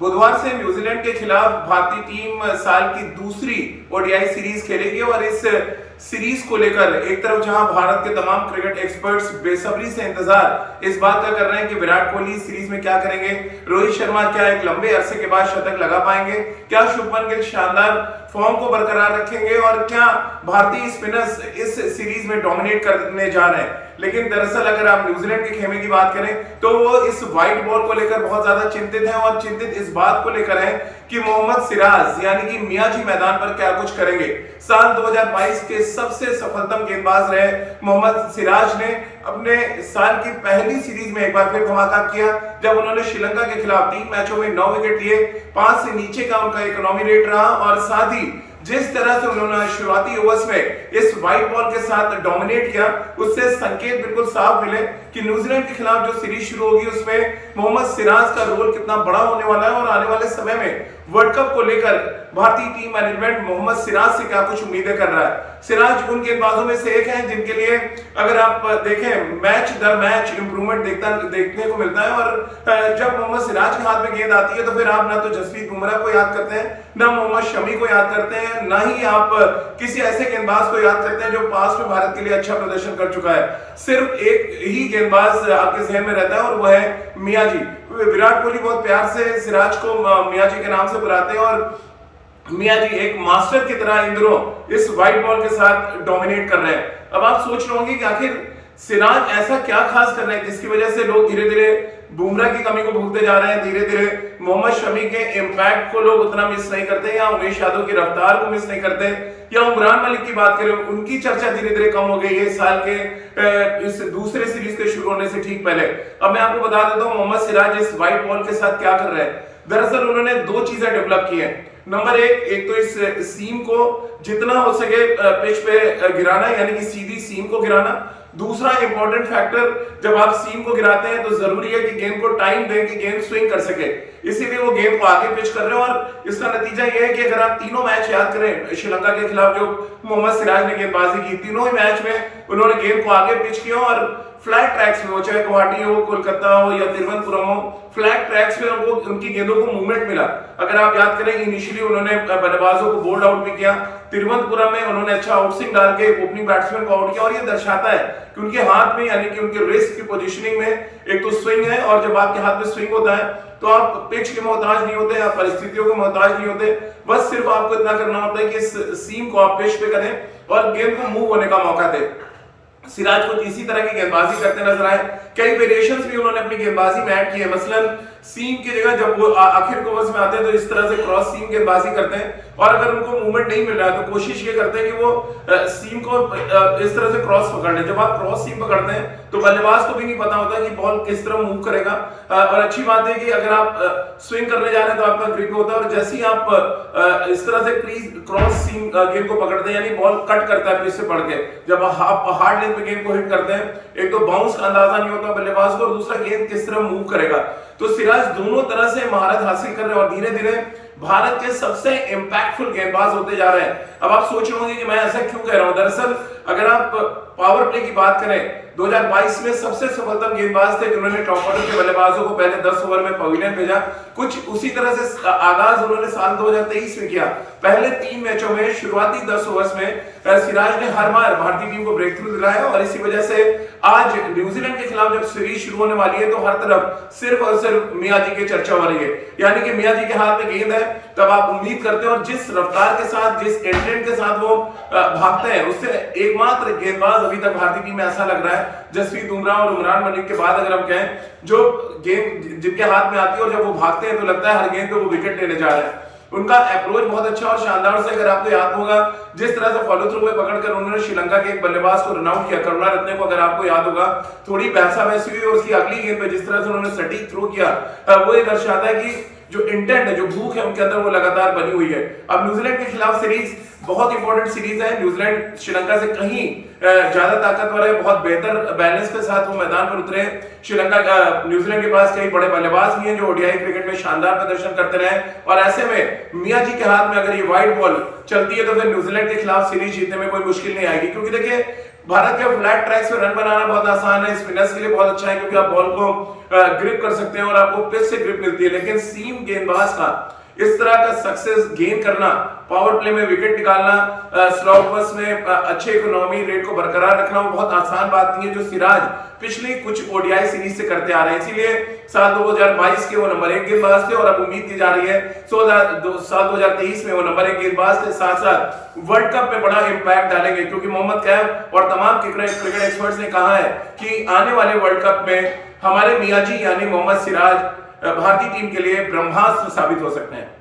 बुधवार से न्यूजीलैंड के खिलाफ भारतीय टीम साल की दूसरी ओडीआई सीरीज खेलेगी और इस सीरीज को लेकर एक तरफ जहां भारत के तमाम क्रिकेट एक्सपर्ट्स बेसब्री से इंतजार इस बात का कर रहे हैं कि विराट कोहली सीरीज में क्या करेंगे, रोहित शर्मा क्या एक लंबे अरसे के बाद शतक लगा पाएंगे, क्या शुभमन गिल शानदार फॉर्म को बरकरार रखेंगे और क्या भारतीय स्पिनर्स इस सीरीज में डोमिनेट करने जा रहे हैं। लेकिन दरअसल अगर आप न्यूजीलैंड के खेमे की बात करें तो वो इस व्हाइट बॉल को लेकर बहुत ज्यादा चिंतित हैं और चिंतित इस बात को लेकर है कि मोहम्मद सिराज यानी कि मियाजी मैदान पर क्या कुछ करेंगे। साल 2022 के सबसे सफलतम गेंदबाज रहे मोहम्मद सिराज ने अपने साल की पहली सीरीज में एक बार फिर धमाका किया जब उन्होंने श्रीलंका के खिलाफ 3 मैचों में 9 विकेट लिए, 5 से नीचे का उनका इकोनॉमी रेट रहा और साथ ही जिस तरह से उन्होंने शुरुआती ओवर्स में इस व्हाइट बॉल के साथ डोमिनेट किया उससे संकेत बिल्कुल साफ मिले कि न्यूजीलैंड के खिलाफ जो सीरीज शुरू होगी उसमें मोहम्मद सिराज का रोल कितना बड़ा होने वाला है और आने वाले समय में वर्ल्ड कप को लेकर भारतीय टीम मैनेजमेंट मोहम्मद सिराज से क्या कुछ उम्मीदें कर रहा है। सिराज उन गेंदबाजों में से एक है जिनके लिए अगर आप देखें मैच दर मैच इंप्रूवमेंट देखने को मिलता है और जब मोहम्मद सिराज के हाथ में गेंद आती है तो फिर आप ना तो जसप्रीत बुमराह को याद करते हैं, ना मोहम्मद शमी को याद करते हैं, ना ही आप किसी ऐसे गेंदबाज को याद करते हैं जो पास में भारत के लिए अच्छा प्रदर्शन कर चुका है। सिर्फ एक ही गेंदबाज आपके जहन में रहता है और वो है मियाजी। विराट कोहली बहुत प्यार से सिराज को मियाजी के नाम से बुलाते हैं और मियाजी एक मास्टर की तरह इन दिनों इस व्हाइट बॉल के साथ डोमिनेट कर रहे हैं। अब आप सोच रहे होंगे कि आखिर सिराज ऐसा क्या खास कर रहे हैं जिसकी वजह से लोग धीरे धीरे बुमराह की कमी को भूलते जा रहे हैं, धीरे धीरे मोहम्मद शमी के इंपैक्ट को लोग उतना मिस नहीं करते या उमेश यादव की रफ्तार को मिस नहीं करते या उमरान मलिक की बात करें उनकी चर्चा धीरे धीरे कम हो गई है साल के इस दूसरे सीरीज के शुरू होने से ठीक पहले। अब मैं आपको बता देता हूं मोहम्मद सिराज इस व्हाइट बॉल के साथ क्या कर रहे हैं। दरअसल उन्होंने 2 चीजें डेवलप की हैं। नंबर एक तो इस सीम को जितना हो सके पिच पे गिराना यानी कि सीधी सीम को गिराना। दूसरा इंपॉर्टेंट फैक्टर जब आप सीम को गिराते हैं तो जरूरी है कि गेंद को टाइम दें कि गेंद स्विंग कर सके, इसीलिए वो गेंद को आगे पिच कर रहे हैं और इसका नतीजा यह है कि अगर आप तीनों मैच याद करें श्रीलंका के खिलाफ जो मोहम्मद सिराज ने गेंदबाजी की, तीनों ही मैच में उन्होंने गेंद को आगे पिच किया और फ्लैट ट्रैक्स में हो चाहे गुवाहाटी हो, कोलकाता हो या तिरुवनंतपुरम हो, फ्लैट ट्रैक्स में उनकी गेंदों को मूवमेंट मिला। अगर आप याद करें इनिशियली उन्होंने बल्लेबाजों को बोल्ड आउट भी किया, तिरुवनंतपुरम में उन्होंने अच्छा आउटस्विंग डाल के ओपनिंग बैट्समैन को आउट किया और ये दर्शाता है कि उनके हाथ में यानी कि उनके रिस्ट की पोजीशनिंग में एक तो स्विंग है और जब आपके हाथ में स्विंग होता है तो आप पिच के मोहताज नहीं होते, आप परिस्थितियों के मोहताज नहीं होते, बस सिर्फ आपको इतना करना होता है कि इस सीम को आप पिच पे करें और गेंद को मूव होने का मौका दें। सिराज को इसी तरह की गेंदबाजी करते नजर आए, कई वेरिएशंस भी उन्होंने अपनी गेंदबाजी में ऐड की है। मसलन सीम की जगह जब वो आखिर ओवर्स में आते हैं तो इस तरह से क्रॉस सीम गेंदबाजी करते हैं और अगर उनको मूवमेंट नहीं मिल रहा है तो कोशिश ये करते हैं कि वो सीम को इस तरह से क्रॉस पकड़ लें। जब आप क्रॉस सीम पकड़ते हैं तो बल्लेबाज को भी नहीं पता होता कि बॉल किस तरह मूव करेगा और अच्छी बात है कि अगर आप स्विंग करने जा रहे हैं तो आपका ग्रिप होता है और जैसे ही आप इस तरह से क्रॉस सीम गेंद को पकड़ते हैं यानी बॉल कट करता है पिच से पड़ के, जब आप हार्ड लेंथ पे गेंद को हिट करते हैं एक तो बाउंस का अंदाजा नहीं होता बल्लेबाज को और दूसरा गेंद किस तरह मूव करेगा। तो सिराज दोनों तरह से महारत हासिल कर रहे हैं और धीरे धीरे भारत के सबसे इंपैक्टफुल गेंदबाज होते जा रहे हैं। अब आप सोच रहे होंगे कि मैं ऐसा क्यों कह रहा हूं। दरअसल अगर आप पावर प्ले की बात करें 2022 में सबसे सफलतम गेंदबाज थे जिन्होंने टॉप ऑर्डर के बल्लेबाजों को पहले 10 ओवर में पवेलियन भेजा। कुछ उसी तरह से आगाज उन्होंने साल 2023 में किया। पहले 3 मैचों में शुरुआती 10 ओवर्स में सिराज ने हर बार भारतीय टीम को ब्रेक थ्रू दिलाया और इसी वजह से आज न्यूजीलैंड के खिलाफ जब सीरीज शुरू होने वाली है तो हर तरफ सिर्फ और सिर्फ मियाजी की चर्चा हो रही है। यानी कि मियाजी के हाथ में गेंद है तब आप उम्मीद करते हैं और जिस रफ्तार के साथ जिस इंटेंट के साथ वो भागते हैं उससे एकमात्र गेंदबाज अभी तक भारतीय टीम में ऐसा लग रहा है जसप्रीत बुमराह और उमरान मलिक के बाद अगर हम कहें जो गेंद जिनके हाथ में आती है और जब वो भागते हैं तो लगता है हर गेंद पे वो विकेट लेने जा रहे हैं। उनका अप्रोच बहुत अच्छा और शानदार से अगर आपको याद होगा जिस तरह से फॉलो थ्रू में पकड़कर उन्होंने श्रीलंका के एक बल्लेबाज को रन आउट किया करुणारत्ने को, अगर आपको याद होगा थोड़ी बहसा बहसी हुई और उसकी अगली गेंद पे जिस तरह से उन्होंने सटीक थ्रो किया वो ये दर्शाता है कि जो इंटेंट है जो भूख है उनके अंदर वो लगातार बनी हुई है। अब न्यूजीलैंड के खिलाफ सीरीज बहुत इंपॉर्टेंट सीरीज है। न्यूजीलैंड श्रीलंका से कहीं ज्यादा ताकतवर है, बहुत बेहतर बैलेंस के साथ वो मैदान पर उतरे। श्रीलंका न्यूजीलैंड के पास कई बड़े बल्लेबाज भी हैं जो ओडीआई क्रिकेट में शानदार प्रदर्शन करते रहे और ऐसे में मियाजी के हाथ में अगर ये व्हाइट बॉल चलती है तो फिर न्यूजीलैंड के खिलाफ सीरीज जीतने में कोई मुश्किल नहीं आएगी क्योंकि देखिए भारत के फ्लैट ट्रैक्स पे रन बनाना बहुत आसान है, स्पिनर्स के लिए बहुत अच्छा है क्योंकि आप बॉल को ग्रिप कर सकते हैं और आपको पिच से ग्रिप मिलती है। लेकिन सीम गेंदबाज का इस तरह का सक्सेस गेन करना, पावर प्ले में विकेट निकालना, स्लॉट बस में अच्छे इकोनॉमी रेट को बरकरार रखना, वो बहुत आसान बात नहीं है जो सिराज पिछली कुछ ओडीआई सीरीज से करते आ रहे हैं। इसीलिए साल 2022 के वो नंबर 1 गेंदबाज थे और अब उम्मीद की जा रही है साल 2023 में वो नंबर 1 गेंदबाज के साथ साथ वर्ल्ड कप में बड़ा इंपैक्ट डालेंगे, क्योंकि मोहम्मद कैफ और तमाम क्रिकेट एक्सपर्ट्स ने कहा है कि आने वाले वर्ल्ड कप में हमारे मियां जी यानी मोहम्मद सिराज भारतीय टीम के लिए ब्रह्मास्त्र साबित हो सकते हैं।